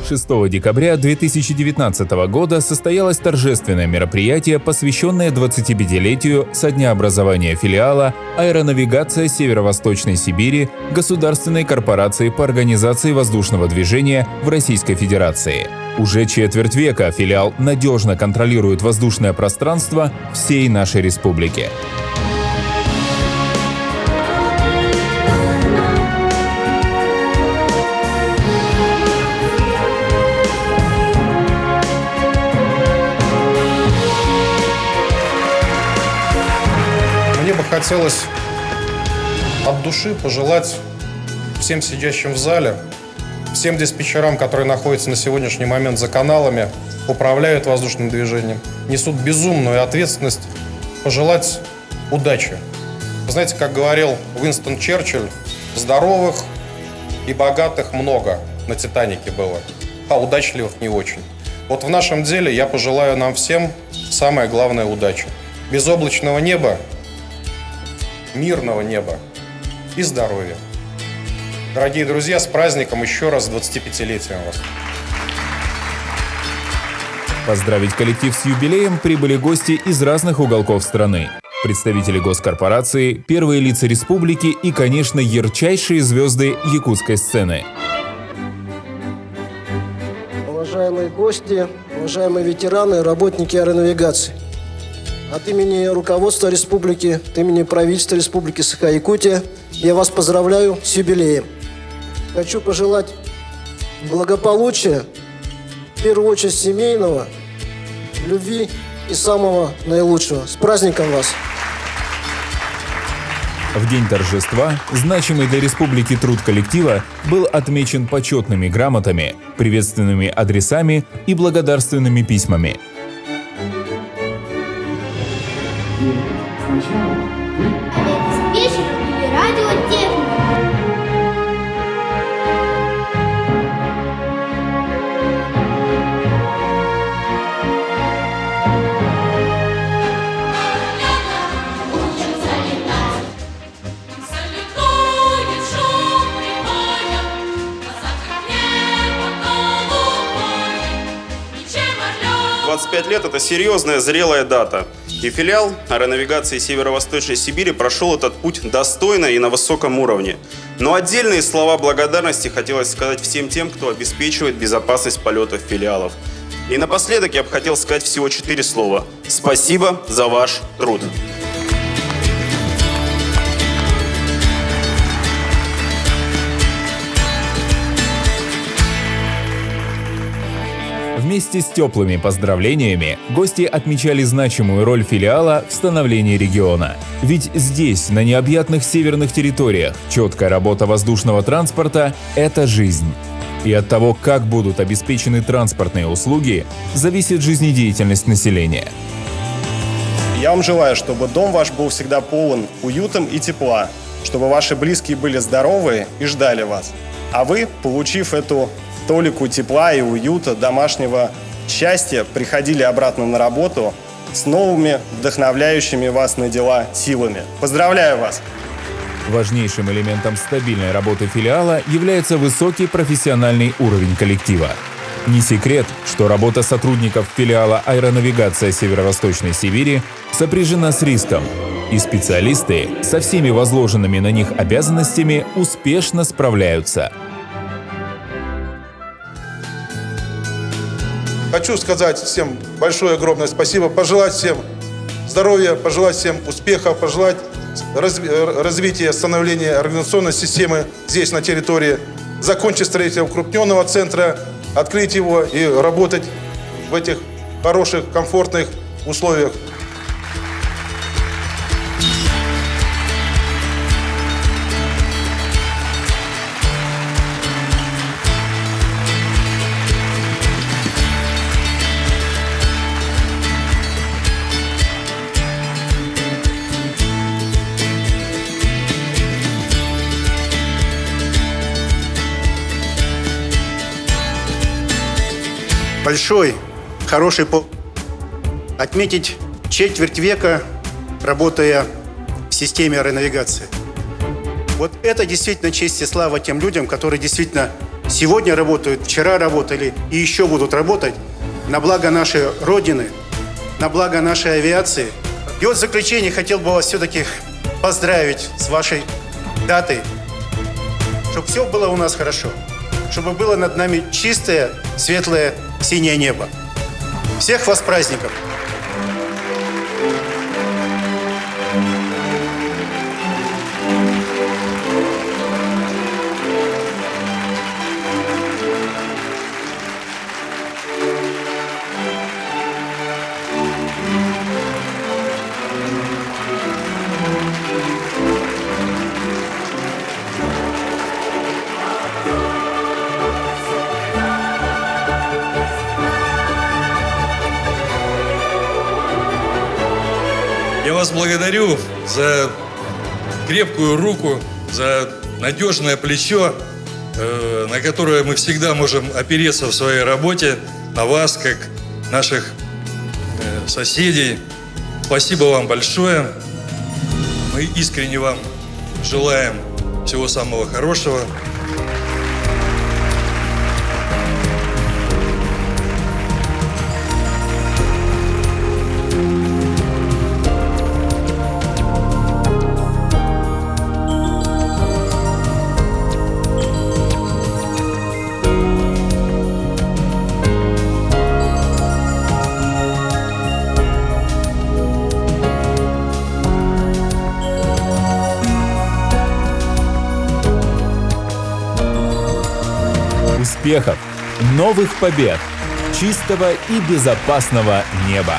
6 декабря 2019 года состоялось торжественное мероприятие, посвященное 25-летию со дня образования филиала «Аэронавигация Северо-Восточной Сибири» Государственной корпорации по организации воздушного движения в Российской Федерации. Уже четверть века филиал надежно контролирует воздушное пространство всей нашей республики. Мне бы хотелось от души пожелать всем сидящим в зале, всем диспетчерам, которые находятся на сегодняшний момент за каналами, управляют воздушным движением, несут безумную ответственность, пожелать удачи. Вы знаете, как говорил Уинстон Черчилль, здоровых и богатых много на «Титанике» было, а удачливых не очень. Вот в нашем деле я пожелаю нам всем самое главное – удачи. Безоблачного неба, мирного неба и здоровья. Дорогие друзья, с праздником еще раз, с 25-летием вас. Поздравить коллектив с юбилеем прибыли гости из разных уголков страны. Представители госкорпорации, первые лица республики и, конечно, ярчайшие звезды якутской сцены. Уважаемые гости, уважаемые ветераны, работники аэронавигации. От имени руководства республики, от имени правительства Республики Саха-Якутия я вас поздравляю с юбилеем. Хочу пожелать благополучия, в первую очередь семейного, любви и самого наилучшего. С праздником вас! В день торжества значимый для республики труд коллектива был отмечен почетными грамотами, приветственными адресами и благодарственными письмами. Диспетчер или радиотехник. 25 лет – это серьезная, зрелая дата. И филиал аэронавигации Северо-Восточной Сибири прошел этот путь достойно и на высоком уровне. Но отдельные слова благодарности хотелось сказать всем тем, кто обеспечивает безопасность полетов филиалов. И напоследок я бы хотел сказать всего 4 слова. Спасибо за ваш труд. Вместе с теплыми поздравлениями гости отмечали значимую роль филиала в становлении региона. Ведь здесь, на необъятных северных территориях, четкая работа воздушного транспорта – это жизнь. И от того, как будут обеспечены транспортные услуги, зависит жизнедеятельность населения. Я вам желаю, чтобы дом ваш был всегда полон уютом и тепла, чтобы ваши близкие были здоровы и ждали вас. А вы, получив эту толику тепла и уюта, домашнего счастья, приходили обратно на работу с новыми, вдохновляющими вас на дела силами. Поздравляю вас! Важнейшим элементом стабильной работы филиала является высокий профессиональный уровень коллектива. Не секрет, что работа сотрудников филиала «Аэронавигация Северо-Восточной Сибири» сопряжена с риском, и специалисты со всеми возложенными на них обязанностями успешно справляются. Хочу сказать всем большое, огромное спасибо, пожелать всем здоровья, пожелать всем успехов, пожелать развития, становления организационной системы здесь, на территории, закончить строительство укрупненного центра, открыть его и работать в этих хороших, комфортных условиях. Большой, хороший отметить четверть века, работая в системе аэронавигации. Вот это действительно честь и слава тем людям, которые действительно сегодня работают, вчера работали и еще будут работать на благо нашей Родины, на благо нашей авиации. И вот в заключение хотел бы вас все-таки поздравить с вашей датой, чтобы все было у нас хорошо, чтобы было над нами чистое, светлое, синее небо. Всех вас с праздником! Я вас благодарю за крепкую руку, за надежное плечо, на которое мы всегда можем опереться в своей работе, на вас, как наших соседей. Спасибо вам большое. Мы искренне вам желаем всего самого хорошего. Успехов, новых побед, чистого и безопасного неба!